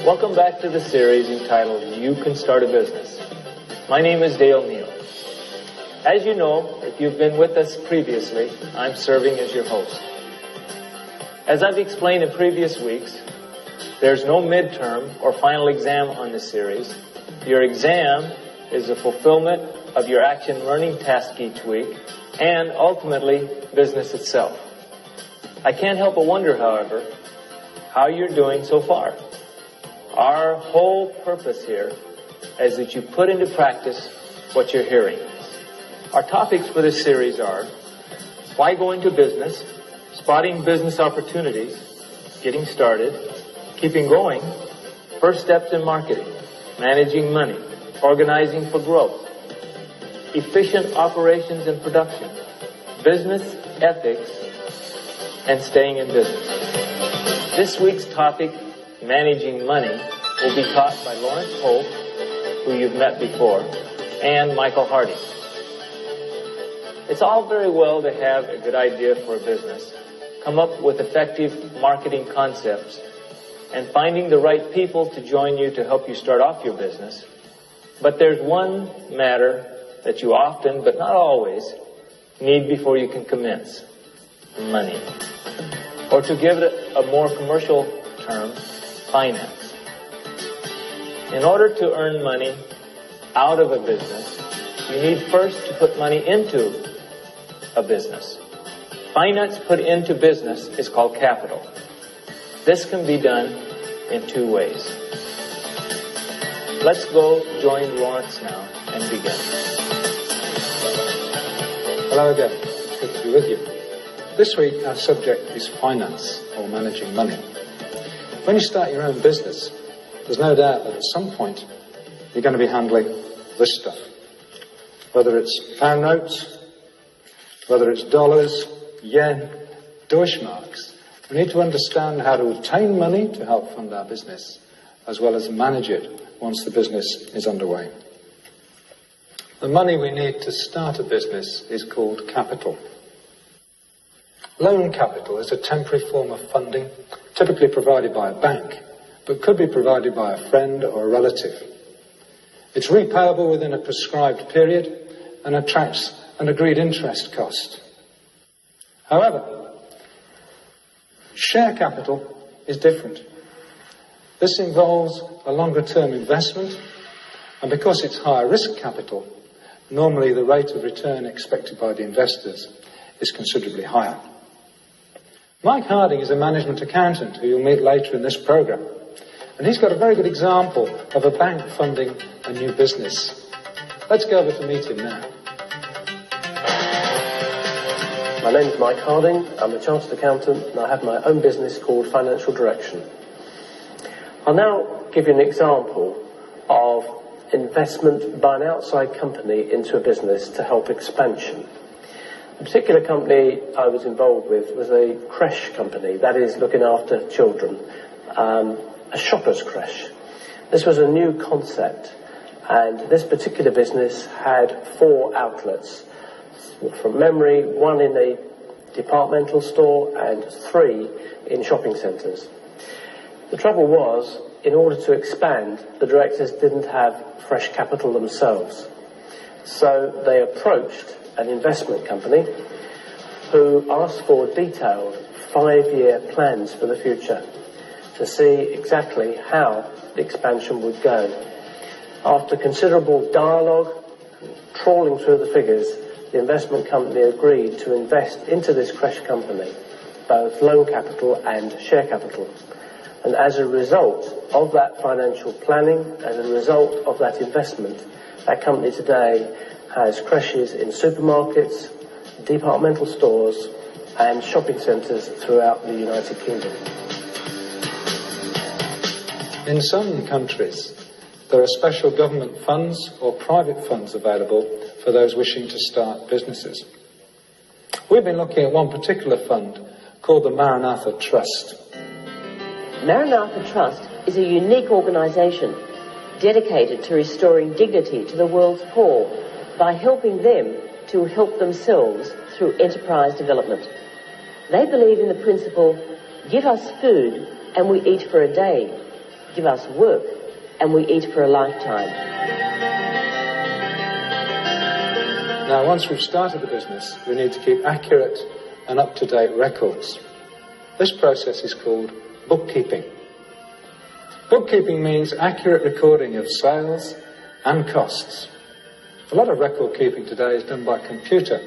Welcome back to the series entitled You Can Start a Business. My name is Dale Neal. As you know, if you've been with us previously, I'm serving as your host. As I've explained in previous weeks, there's no midterm or final exam on this series. Your exam is the fulfillment of your action learning task each week and ultimately business itself. I can't help but wonder, however, how you're doing so far. Our whole purpose here is that you put into practice what you're hearing. Our topics for this series are why go into business, spotting business opportunities, getting started, keeping going, first steps in marketing, managing money, organizing for growth, efficient operations and production, business ethics, and staying in business. This week's topic, managing money, will be taught by Lawrence Hope, who you've met before, and Michael Harding. It's all very well to have a good idea for a business, come up with effective marketing concepts, and finding the right people to join you to help you start off your business. But there's one matter that you often, but not always, need before you can commence: money. Or to give it a more commercial term, finance. In order to earn money out of a business, you need first to put money into a business. Finance put into business is called capital. This can be done in two ways. Let's go join Lawrence now and begin. Hello again. It's good to be with you. This week our subject is finance, or managing money. When you start your own business, there's no doubt that at some point you're going to be handling this stuff. Whether it's pound notes, whether it's dollars, yen, Deutschmarks, we need to understand how to obtain money to help fund our business, as well as manage it once the business is underway. The money we need to start a business is called capital. Loan capital is a temporary form of funding, typically provided by a bank, but could be provided by a friend or a relative. It's repayable within a prescribed period and attracts an agreed interest cost. However, share capital is different. This involves a longer-term investment, and because it's higher risk capital, normally the rate of return expected by the investors is considerably higher. Mike Harding is a management accountant who you'll meet later in this programme, and he's got a very good example of a bank funding a new business. Let's go over to meet him now. My name is Mike Harding. I'm a chartered accountant and I have my own business called Financial Direction. I'll now give you an example of investment by an outside company into a business to help expansion. The particular company I was involved with was a creche company, that is, looking after children, a shopper's creche. This was a new concept, and this particular business had 4 outlets. From memory, 1 in a departmental store and 3 in shopping centres. The trouble was, in order to expand, the directors didn't have fresh capital themselves. So they approached an investment company who asked for detailed 5-year plans for the future to see exactly how the expansion would go. After considerable dialogue, trawling through the figures, the investment company agreed to invest into this creche company, both loan capital and share capital. And as a result of that financial planning, as a result of that investment, that company today has creches in supermarkets, departmental stores, and shopping centres throughout the United Kingdom. In some countries, there are special government funds or private funds available for those wishing to start businesses. We've been looking at one particular fund called the Maranatha Trust. Maranatha Trust is a unique organisation dedicated to restoring dignity to the world's poor by helping them to help themselves through enterprise development. They believe in the principle, give us food and we eat for a day. give us work, and we eat for a lifetime. Now, once we've started the business, we need to keep accurate and up-to-date records. This process is called bookkeeping. Bookkeeping means accurate recording of sales and costs. A lot of record keeping today is done by computer.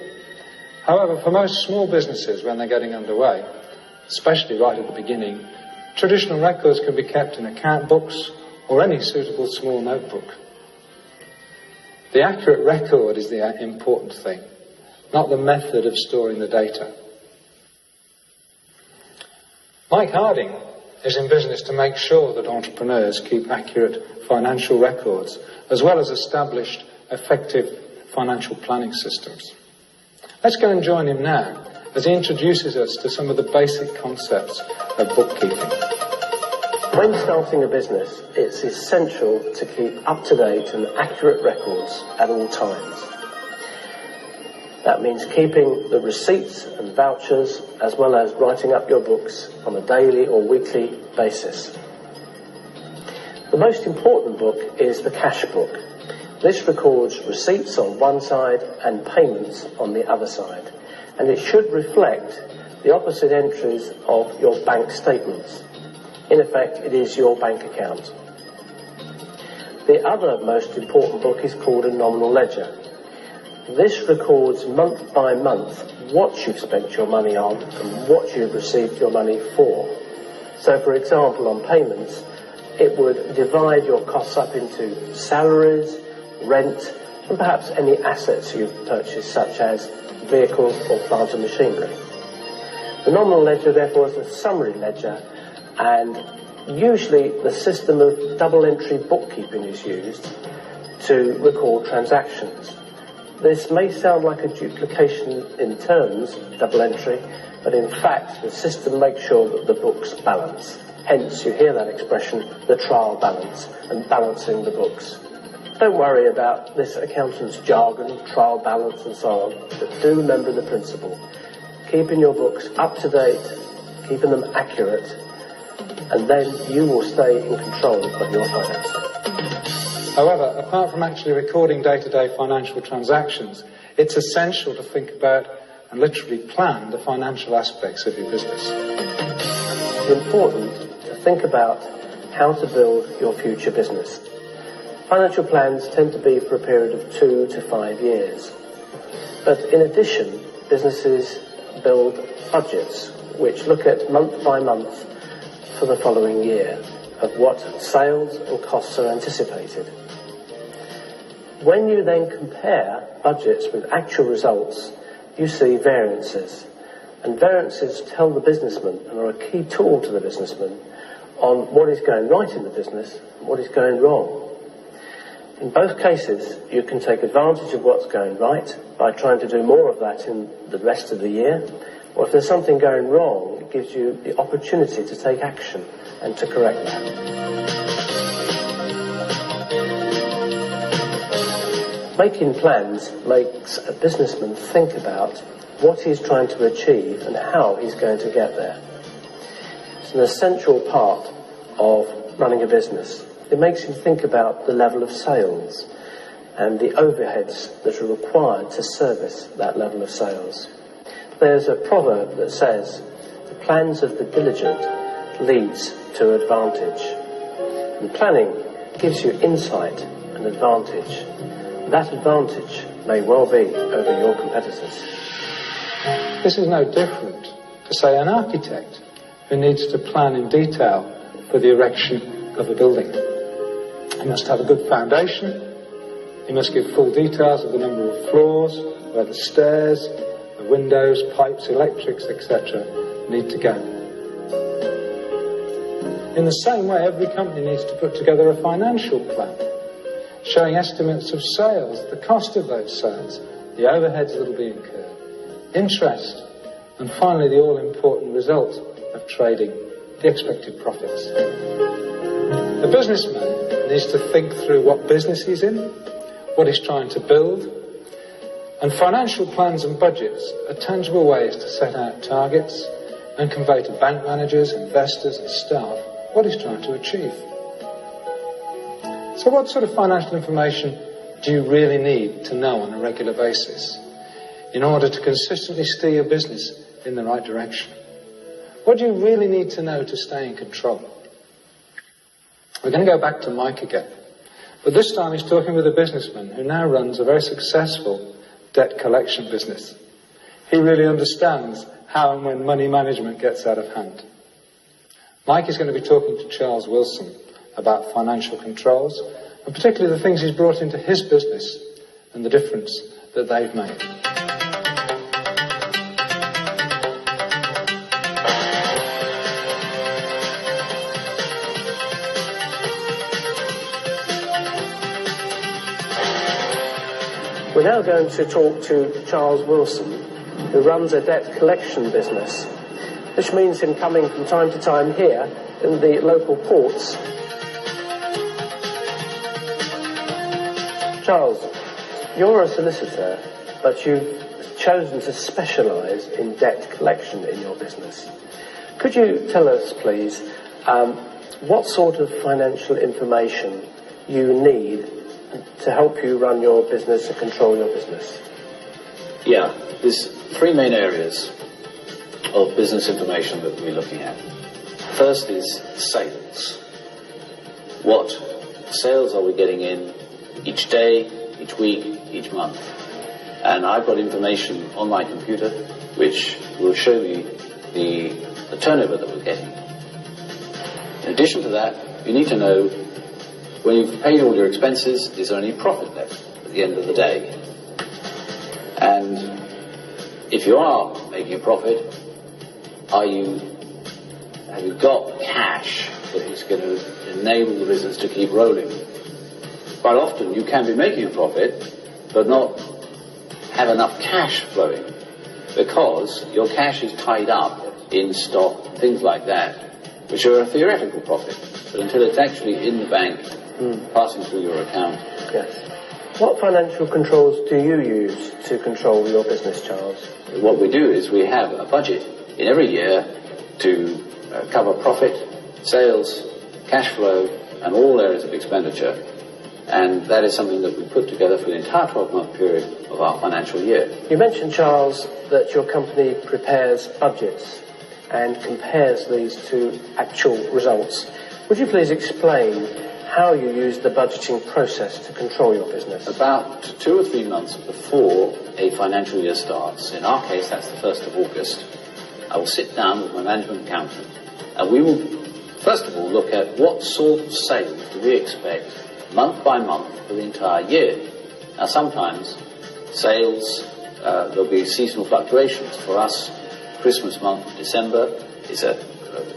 However, for most small businesses, when they're getting underway, especially right at the beginning, traditional records can be kept in account books or any suitable small notebook. The accurate record is the important thing, not the method of storing the data. Mike Harding is in business to make sure that entrepreneurs keep accurate financial records, as well as established, effective financial planning systems. Let's go and join him now as he introduces us to some of the basic concepts of bookkeeping. When starting a business, it's essential to keep up-to-date and accurate records at all times. That means keeping the receipts and vouchers, as well as writing up your books on a daily or weekly basis. The most important book is the cash book. This records receipts on one side and payments on the other side, and it should reflect the opposite entries of your bank statements. In effect, it is your bank account. The other most important book is called a nominal ledger. This records month by month what you've spent your money on and what you've received your money for. So, for example, on payments, it would divide your costs up into salaries, rent, and perhaps any assets you've purchased, such as vehicles or plant and machinery. The nominal ledger, therefore, is a summary ledger, and usually the system of double entry bookkeeping is used to record transactions. This may sound like a duplication in terms, double entry, but in fact the system makes sure that the books balance. Hence you hear that expression, the trial balance, and balancing the books. Don't worry about this accountant's jargon, trial balance and so on, but do remember the principle. Keeping your books up to date, keeping them accurate, and then you will stay in control of your finances. However, apart from actually recording day-to-day financial transactions, it's essential to think about and literally plan the financial aspects of your business. It's important to think about how to build your future business. Financial plans tend to be for a period of 2 to 5 years. But in addition, businesses build budgets which look at month by month for the following year of what sales or costs are anticipated. When you then compare budgets with actual results, you see variances. And variances tell the businessman, and are a key tool to the businessman, on what is going right in the business and what is going wrong. In both cases, you can take advantage of what's going right by trying to do more of that in the rest of the year, or if there's something going wrong, it gives you the opportunity to take action and to correct that. Making plans makes a businessman think about what he's trying to achieve and how he's going to get there. It's an essential part of running a business. It makes him think about the level of sales and the overheads that are required to service that level of sales. There's a proverb that says, the plans of the diligent leads to advantage. And planning gives you insight and advantage. That advantage may well be over your competitors. This is no different to, say, an architect who needs to plan in detail for the erection of a building. He must have a good foundation. He must give full details of the number of floors, where the stairs, the windows, pipes, electrics, etc. need to go. In the same way, every company needs to put together a financial plan, showing estimates of sales, the cost of those sales, the overheads that will be incurred, interest, and finally the all-important result of trading, the expected profits. The businessman needs to think through what business he's in, what he's trying to build, and financial plans and budgets are tangible ways to set out targets and convey to bank managers, investors and staff what he's trying to achieve. So what sort of financial information do you really need to know on a regular basis in order to consistently steer your business in the right direction? What do you really need to know to stay in control? We're going to go back to Mike again. But this time he's talking with a businessman who now runs a very successful debt collection business. He really understands how and when money management gets out of hand. Mike is going to be talking to Charles Wilson about financial controls, and particularly the things he's brought into his business and the difference that they've made. We're now going to talk to Charles Wilson, who runs a debt collection business. This means him coming from time to time here in the local ports. Charles, you're a solicitor, but you've chosen to specialise in debt collection in your business. Could you tell us, please, what sort of financial information you need to help you run your business and control your business? Yeah, there's three main areas of business information that we're looking at. First is sales. What sales are we getting in each day, each week, each month? And I've got information on my computer which will show you the turnover that we're getting. In addition to that, you need to know when you've paid all your expenses, is there any profit left at the end of the day? And if you are making a profit, have you got cash that is going to enable the business to keep rolling? Quite often you can be making a profit, but not have enough cash flowing, because your cash is tied up in stock, things like that, which are a theoretical profit. But until it's actually in the bank, passing through your account. Yes. What financial controls do you use to control your business, Charles? What we do is we have a budget in every year to cover profit, sales, cash flow, and all areas of expenditure. And that is something that we put together for the entire 12-month period of our financial year. You mentioned, Charles, that your company prepares budgets and compares these to actual results. Would you please explain how you use the budgeting process to control your business? About 2 or 3 months before a financial year starts, in our case that's the 1st of August, I will sit down with my management accountant and we will first of all look at what sort of sales do we expect month by month for the entire year. Now sometimes sales, there'll be seasonal fluctuations. For us, Christmas month, December, is a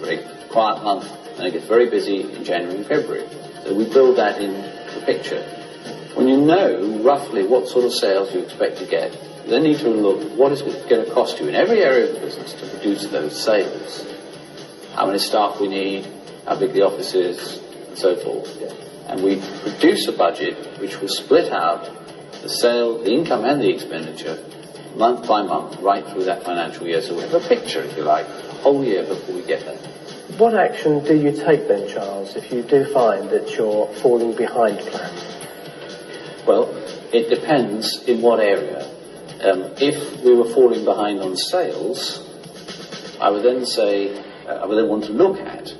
very quiet month, and it gets very busy in January and February. So we build that in the picture. When you know roughly what sort of sales you expect to get, you then need to look what is it going to cost you in every area of the business to produce those sales. How many staff we need, how big the office is, and so forth. And we produce a budget which will split out the sale, the income and the expenditure month by month right through that financial year. So we have a picture, if you like, the whole year before we get there. What action do you take then, Charles, if you do find that you're falling behind plan? Well, it depends in what area. If we were falling behind on sales, I would then want to look at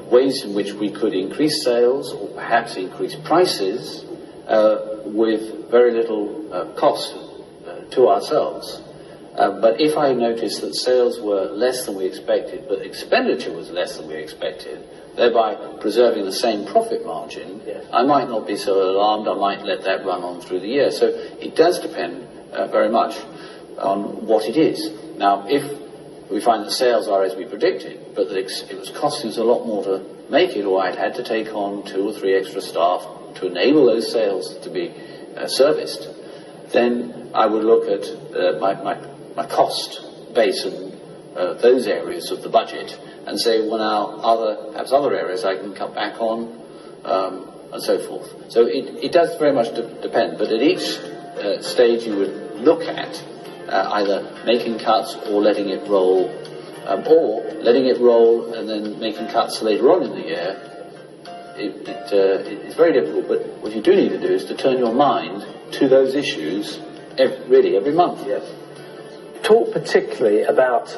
ways in which we could increase sales or perhaps increase prices with very little cost to ourselves. But if I noticed that sales were less than we expected, but expenditure was less than we expected, thereby preserving the same profit margin, I might not be so alarmed. I might let that run on through the year. So it does depend very much on what it is. Now, if we find that sales are as we predicted, but that it was costing us a lot more to make it, or I'd had to take on 2 or 3 extra staff to enable those sales to be serviced, then I would look at my cost base and those areas of the budget and say, well, now perhaps other areas I can cut back on, and so forth. So it does very much depend, but at each stage you would look at either making cuts or letting it roll, or letting it roll and then making cuts later on in the year it's very difficult, but what you do need to do is to turn your mind to those issues every month. Yes. Talk particularly about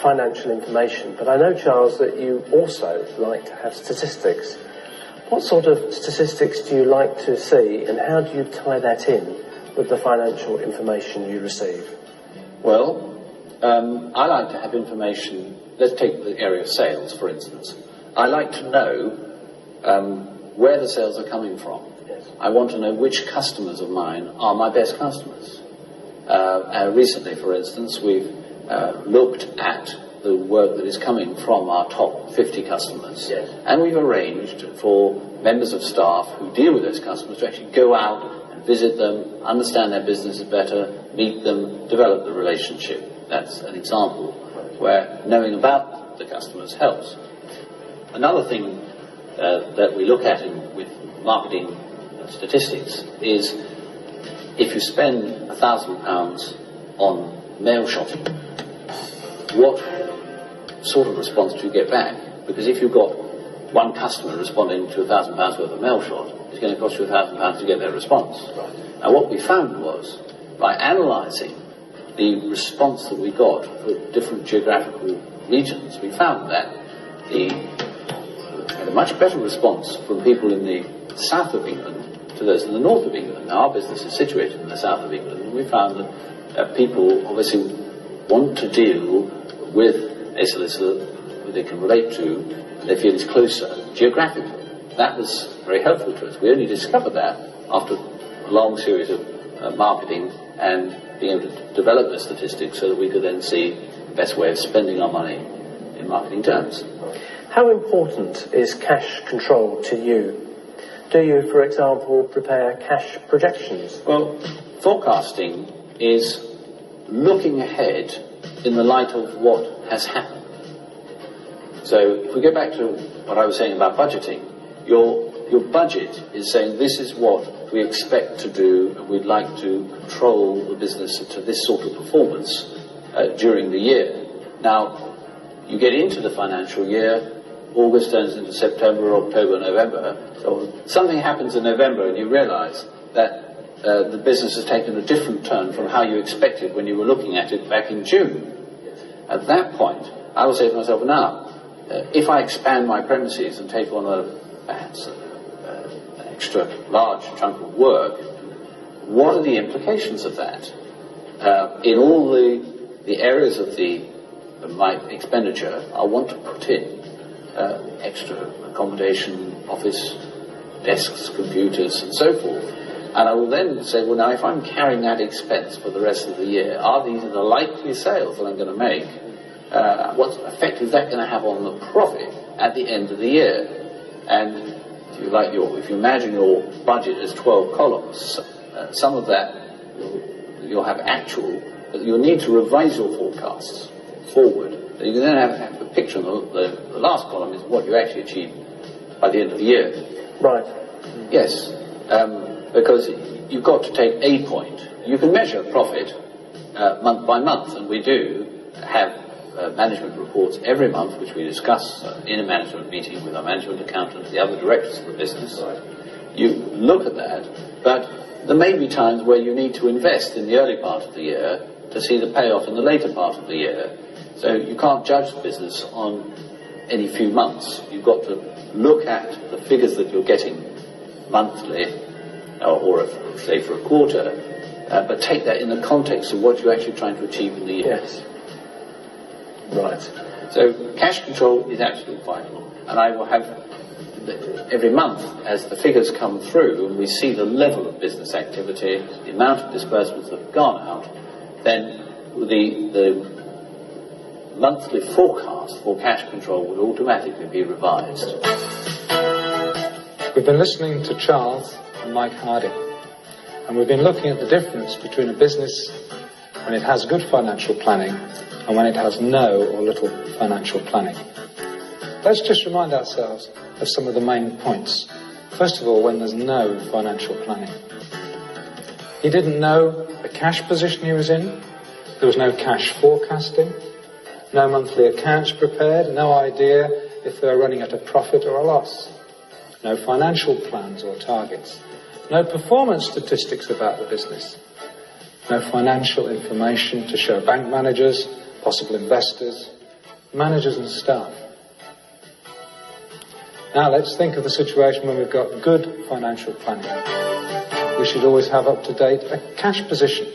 financial information, but I know, Charles, that you also like to have statistics. What sort of statistics do you like to see, and how do you tie that in with the financial information you receive? Well, I like to have information. Let's take the area of sales, for instance. I like to know where the sales are coming from. Yes. I want to know which customers of mine are my best customers. Recently, for instance, we've looked at the work that is coming from our top 50 customers. Yes. And we've arranged for members of staff who deal with those customers to actually go out and visit them, understand their businesses better, meet them, develop the relationship. That's an example where knowing about the customers helps. Another thing that we look at with marketing statistics is if you spend £1,000 on mail shopping, what sort of response do you get back? Because if you've got one customer responding to £1,000 worth of mail shot, it's going to cost you £1,000 to get their response. Right. Now what we found was, by analysing the response that we got for different geographical regions, we found that we had a much better response from people in the south of England to those in the north of England. Now our business is situated in the south of England, and we found that people obviously want to deal with a solicitor who they can relate to, they feel is closer geographically. That was very helpful to us. We only discovered that after a long series of marketing and being able to develop the statistics so that we could then see the best way of spending our money in marketing terms. How important is cash control to you? Do you, for example, prepare cash projections? Well, forecasting is looking ahead in the light of what has happened. So if we go back to what I was saying about budgeting, your budget is saying this is what we expect to do, and we'd like to control the business to this sort of performance during the year. Now, you get into the financial year, August turns into September, October, November. So something happens in November and you realise that the business has taken a different turn from how you expected when you were looking at it back in June. At that point, I will say to myself, now, if I expand my premises and take on perhaps an extra large chunk of work, what are the implications of that? In all the areas of my expenditure, I want to put in extra accommodation, office, desks, computers, and so forth. And I will then say, well, now, if I'm carrying that expense for the rest of the year, are these the likely sales that I'm going to make? What effect is that going to have on the profit at the end of the year? And if you imagine your budget as 12 columns, some of that you'll have actual, but you'll need to revise your forecasts forward. So you can then have a picture on the last column is what you actually achieve by the end of the year. Right. Yes, because you've got to take a point. You can measure profit month by month, and we do have management reports every month, which we discuss in a management meeting with our management accountant, the other directors of the business. Right. You look at that, but there may be times where you need to invest in the early part of the year to see the payoff in the later part of the year. So you can't judge the business on any few months. You've got to look at the figures that you're getting monthly, or say for a quarter, but take that in the context of what you're actually trying to achieve in the year. Yes. Right. So cash control is absolutely vital, and I will have every month as the figures come through and we see the level of business activity, the amount of disbursements that have gone out, then the monthly forecast for cash control will automatically be revised. We've been listening to Charles and Mike Harding, and we've been looking at the difference between a business when it has good financial planning and when it has no or little financial planning. Let's just remind ourselves of some of the main points. First of all, when there's no financial planning. He didn't know the cash position he was in. There was no cash forecasting, no monthly accounts prepared, no idea if they were running at a profit or a loss. no financial plans or targets, no performance statistics about the business, no financial information to show bank managers, possible investors, managers and staff. Now let's think of the situation when we've got good financial planning. We should always have up to date a cash position.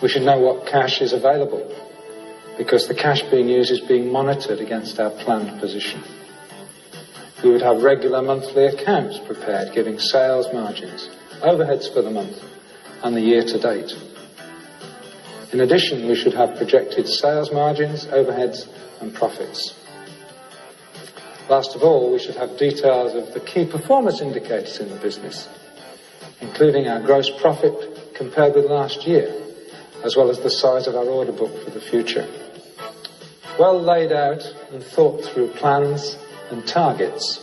We should know what cash is available, because the cash being used is being monitored against our planned position. We would have regular monthly accounts prepared, giving sales margins, overheads for the month, and the year to date. In addition, we should have projected sales margins, overheads, and profits. Last of all, we should have details of the key performance indicators in the business, including our gross profit compared with last year, as well as the size of our order book for the future. Well laid out and thought through plans and targets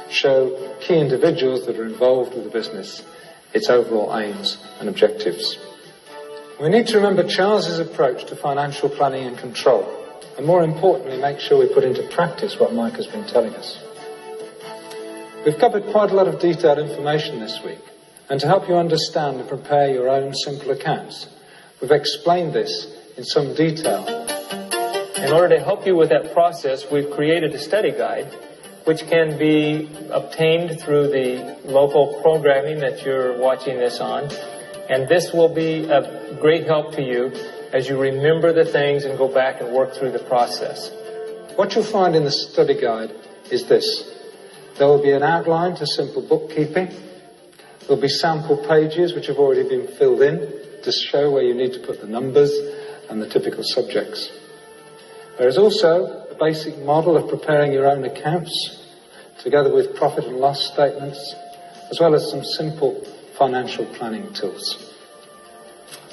show key individuals that are involved with the business, its overall aims and objectives. We need to remember Charles's approach to financial planning and control, and more importantly, make sure we put into practice what Mike has been telling us. We've covered quite a lot of detailed information this week, and to help you understand and prepare your own simple accounts, we've explained this in some detail. In order to help you with that process, we've created a study guide which can be obtained through the local programming that you're watching this on. And this will be a great help to you as you remember the things and go back and work through the process. What you'll find in the study guide is this. There will be an outline to simple bookkeeping. There'll be sample pages which have already been filled in to show where you need to put the numbers and the typical subjects. There is also a basic model of preparing your own accounts, together with profit and loss statements, as well as some simple financial planning tools.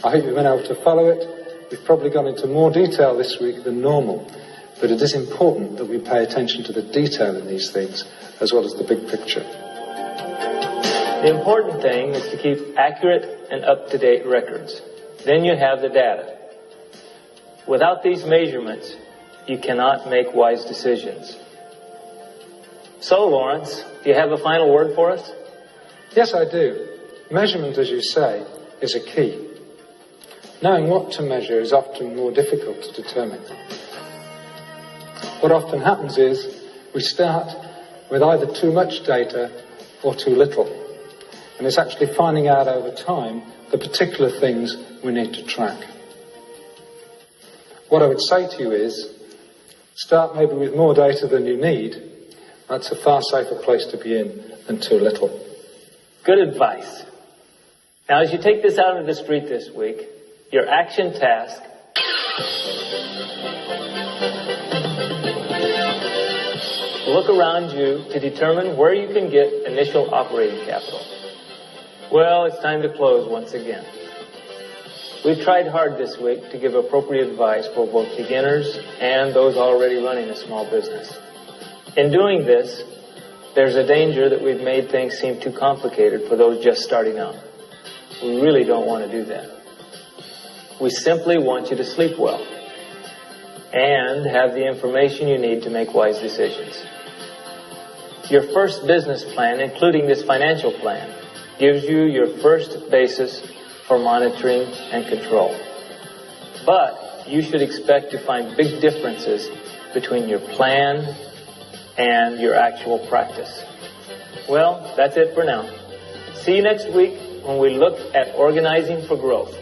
I hope you've been able to follow it. We've probably gone into more detail this week than normal, but it is important that we pay attention to the detail in these things, as well as the big picture. The important thing is to keep accurate and up-to-date records. Then you have the data. Without these measurements, you cannot make wise decisions. So, Lawrence, do you have a final word for us? Yes, I do. Measurement, as you say, is a key. Knowing what to measure is often more difficult to determine. What often happens is we start with either too much data or too little. And it's actually finding out over time the particular things we need to track. What I would say to you is, start maybe with more data than you need. That's a far safer place to be in than too little. Good advice. Now, as you take this out into the street this week, your action task look around you to determine where you can get initial operating capital. Well, it's time to close once again. We've tried hard this week to give appropriate advice for both beginners and those already running a small business. In doing this, there's a danger that we've made things seem too complicated for those just starting out. We really don't want to do that. We simply want you to sleep well and have the information you need to make wise decisions. Your first business plan, including this financial plan, gives you your first basis for monitoring and control. But you should expect to find big differences between your plan and your actual practice. Well, that's it for now. See you next week when we look at organizing for growth.